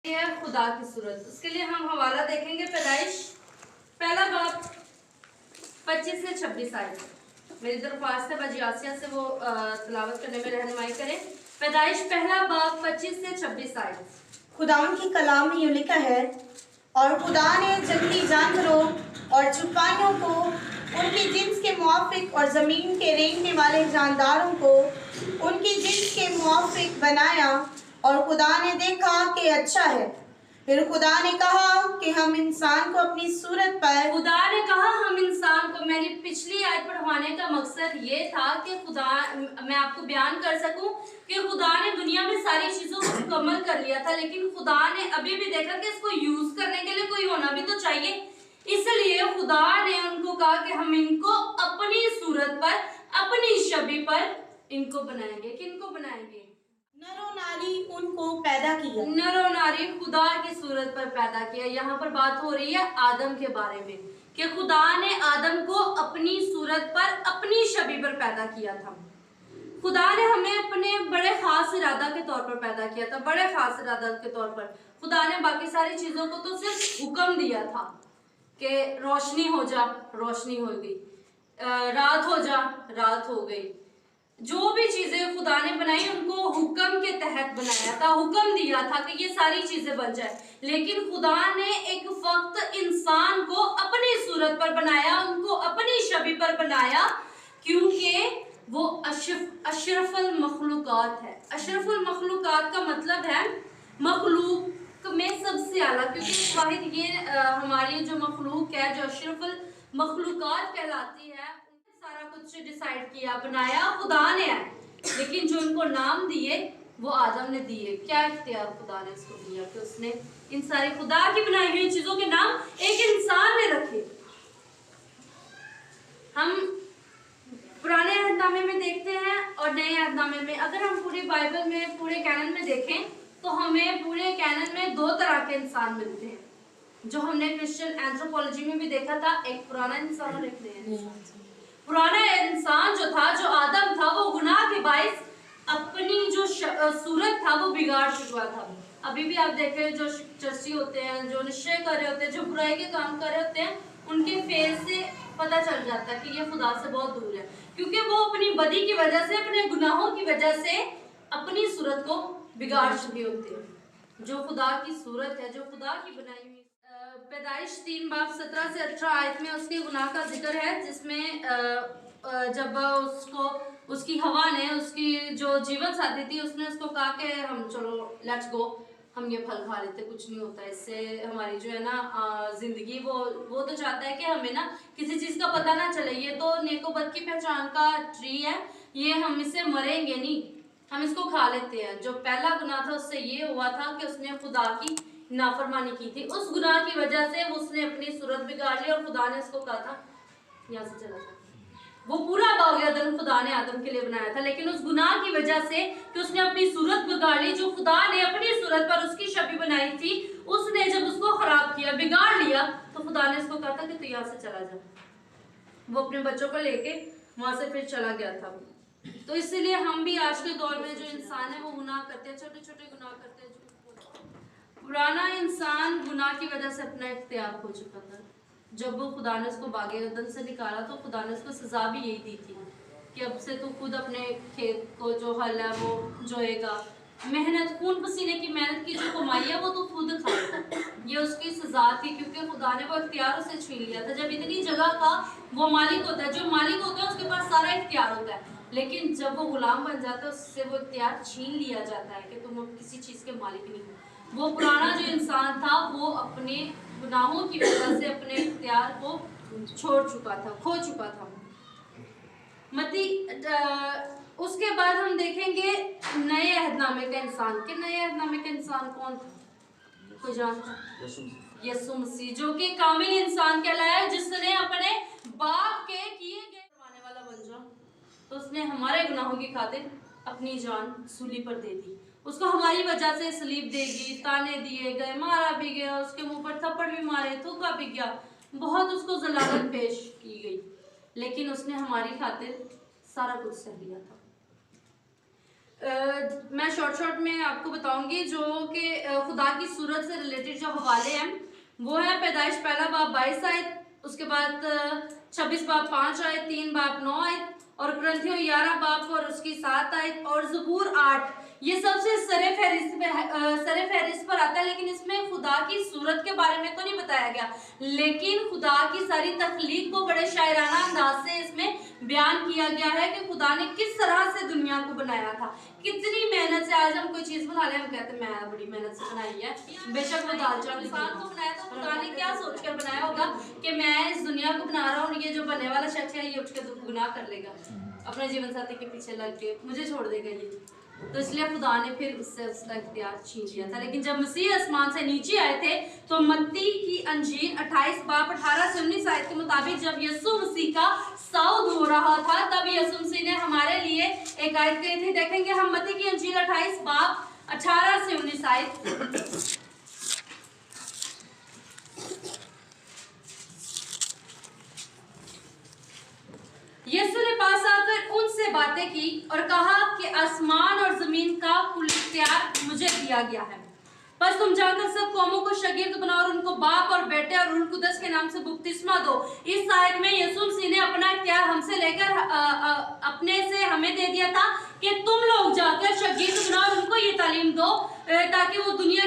है खुदा की सूरत। उसके लिए हम हवाला देखेंगे पैदाइश पहला बाब 25 से 26 आयत। मेरी दरख्वास्त है बाजी आसिया से वो तिलावत करने में रहनुमाई करें। पैदाइश पहला बाब 25 से 26 आयत। खुदावन की कलाम में यूं लिखा है, और खुदा ने जंगली जानवरों और चुपाइयों को उनकी जिन्स के मुआफिक और ज़मीन के रेंगने वाले जानदारों को उनकी जिन्स के मुआफिक बनाया, और खुदा ने देखा कि अच्छा है। फिर खुदा ने कहा कि हम इंसान को अपनी सूरत पर खुदा ने कहा हम इंसान को। मेरी पिछली आयत पढ़वाने का मकसद ये था कि खुदा मैं आपको बयान कर सकूं कि खुदा ने दुनिया में सारी चीजों को मुकम्मल कर लिया था, लेकिन खुदा ने अभी भी देखा कि इसको यूज करने के लिए कोई होना भी तो चाहिए। इसलिए खुदा ने उनको कहा कि हम इनको अपनी सूरत पर, अपनी छवि पर इनको बनाएंगे। किनको बनाएंगे? नरो नारी उनको पैदा किया। नरो नारी खुदा की सूरत पर पैदा किया। यहाँ पर बात हो रही है आदम के बारे में कि खुदा ने आदम को अपनी सूरत पर, अपनी छवि पर पैदा किया था। खुदा ने हमें अपने बड़े खास इरादा के तौर पर पैदा किया था। बड़े खास इरादा के तौर पर खुदा ने बाकी सारी चीजों को तो सिर्फ हुक्म दिया था कि रोशनी हो जा, रोशनी हो गई, रात हो जा, रात हो गई। जो भी चीजें खुदा ने बनाई उनको हुक्म के तहत बनाया था, हुक्म दिया था कि ये सारी चीजें बन जाए। लेकिन खुदा ने एक वक्त इंसान को अपनी सूरत पर बनाया, उनको अपनी छवि पर बनाया, क्योंकि वो अशरफुल मखलूकात है। अशरफुल मखलूकात का मतलब है मखलूक में सबसे आला, क्योंकि वाहिद ये हमारी जो मखलूक है, जो अशरफुल मखलूकात कहलाती है, सारा कुछ डिसाइड किया, बनाया खुदा ने है, लेकिन जो इनको नाम दिए वो आदम ने दिए। क्या इख्तियार खुदा ने उसको दिया कि उसने इन सारी खुदा की बनाई हुई चीजों के नाम एक इंसान ने रखे। हम पुराने अहदनामे में देखते हैं और नए अहदनामे में, अगर हम पूरी बाइबल में, पूरे कैनन में देखें तो हमें पूरे कैनन में दो तरह के इंसान मिलते हैं, जो हमने क्रिश्चियन एंथ्रोपोलॉजी में भी देखा था। एक पुराना इंसान और एक नया इंसान। पुराना इंसान जो था, जो आदम था, वो गुनाह के बाइस अपनी जो सूरत था वो बिगाड़ चुका था। अभी भी आप देख रहे हैं जो चर्ची होते हैं, जो निश्चय कर रहे होते हैं, जो बुराई के काम कर रहे होते हैं, उनके फेस से पता चल जाता है कि ये खुदा से बहुत दूर है, क्योंकि वो अपनी बदी की वजह से, अपने गुनाहों की वजह से अपनी सूरत को बिगाड़ चुके होते हैं। जो खुदा की सूरत है, जो खुदा की बनाई हुई। पैदाइश 3 बाब 17 से 18 आयत में उसके गुनाह का जिक्र है, जिसमें जब उसको उसकी हवा ने, उसकी जो जीवन साथी थी, उसने उसको कहा कि हम चलो लेट्स गो, हम ये फल खा लेते, कुछ नहीं होता इससे, हमारी जो है ना जिंदगी, वो तो चाहता है कि हमें ना किसी चीज का पता ना चले, ये तो नेको बद की पहचान का ट्री है, ये हम इससे मरेंगे नहीं, हम इसको खा लेते हैं। जो पहला गुनाह था उससे ये हुआ था कि उसने खुदा की नाफरमानी की थी। उस गुनाह की वजह से उसने अपनी सूरत बिगाड़ ली और खुदा ने उसको कहा था यहाँ से चला जा। वो पूरा बाग अदन खुदा ने आदम के लिए बनाया था, लेकिन उस गुनाह की वजह से कि उसने अपनी सूरत बिगाड़ ली, जो खुदा ने अपनी सूरत पर उसकी छवि बनाई थी, उसने जब उसको खराब किया, बिगाड़ लिया, तो खुदा ने उसको कहा था कि तू यहाँ से चला जा। वो अपने बच्चों को लेके वहां से फिर चला गया था। तो इसीलिए हम भी आज के दौर में जो इंसान है वो गुनाह करते हैं, छोटे छोटे गुनाह करते हैं। पुराना इंसान गुनाह की वजह से अपना इख्तियार खो चुका था। जब वो खुदा ने उसको बागे अदन से निकाला तो खुदा ने उसको सजा भी यही दी थी कि अब से तू खुद अपने खेत को जो हल है वो जोएगा, मेहनत, खून पसीने की मेहनत की जो कमाई है वो तो खुद खाएगा। ये उसकी सजा थी, क्योंकि खुदा ने वो इख्तियार उसे छीन लिया था। जब इतनी जगह का वो मालिक होता है, जो मालिक होता है उसके पास सारा इख्तियार होता है, लेकिन जब वो गुलाम बन जाता है उससे वो इख्तियार छीन लिया जाता है कि तुम अब किसी चीज के मालिक नहीं हो। वो पुराना जो इंसान था वो अपने गुनाहों की वजह से अपने इख्तियार को छोड़ चुका था, खो चुका था। उसके बाद हम देखेंगे नए अहदनामे का इंसान। कि नए अहदनामे का इंसान कौन था? कोई जानता? यीशु मसीह, जो कि कामिल इंसान कहलाया, जिसने अपने बाप के किए गए करवाने वाला बन जा, तो उसने हमारे गुनाहों की खातिर अपनी जान सूली पर दे दी। उसको हमारी वजह से सलीब देगी, ताने दिए गए, मारा भी गया, उसके मुंह पर थप्पड़ भी मारे, थूका भी गया, बहुत उसको जलालत पेश की गई, लेकिन उसने हमारी खातिर सारा कुछ सह लिया था। मैं शॉर्ट में आपको बताऊंगी जो कि खुदा की सूरत से रिलेटेड जो हवाले हैं वो है पैदाइश पहला बाब 22 आयत, उसके बाद 26 बाब 5 आयत, 3 बाब 9 आयत और कुरिन्थियों 11 बाब और उसकी 7 आयत और ज़बूर 8। ये सबसे सरे फहरिस्त पर आता है, लेकिन इसमें खुदा की सूरत के बारे में तो नहीं बताया गया, लेकिन खुदा की सारी तख्लीक को बड़े शायराना अंदाज से इसमें बयान किया गया है कि खुदा ने किस तरह से दुनिया को बनाया था, कितनी मेहनत से। आज हम कोई चीज बना ले, हम कहते हैं मैं बड़ी मेहनत से बनाई है, बेशक वो दाल चावल इंसान को बनाया तो खुदा ने क्या सोचकर बनाया होगा कि मैं इस दुनिया को बना रहा हूँ, ये जो बनने वाला शख्स है ये उठ के गुनाह कर लेगा, अपने जीवन साथी के पीछे लग के मुझे छोड़ देगा ये, तो इसलिए खुदा ने फिर उससे उसका इख्तियार छीन लिया था। लेकिन जब मसीह आसमान से नीचे आए थे तो मत्ती की अंजील 28 बाब 18 से 19 आयत के मुताबिक जब यीशु मसीह का सऊद हो रहा था तब यीशु मसीह ने हमारे लिए एक आयत कही थी। देखेंगे हम मत्ती की अंजील 28 बाब 18 से 19 आयत। यीशु ने पास आकर उनसे बातें की और कहा कि आसमान और जमीन का कुल इख्तियार मुझे दिया गया है, बस तुम जाकर सब कौमों को शागिर्द बनाओ और उनको बाप और बेटे और रूह कुदस के नाम से बपतिस्मा दो। इस आयत में यीशु मसीह ने अपना इख्तियार हमसे लेकर अपने से हमें दे दिया था कि तुम लोग जाकर शागिर्द बनाओ और उनको ये तालीम दो ताकि वो दुनिया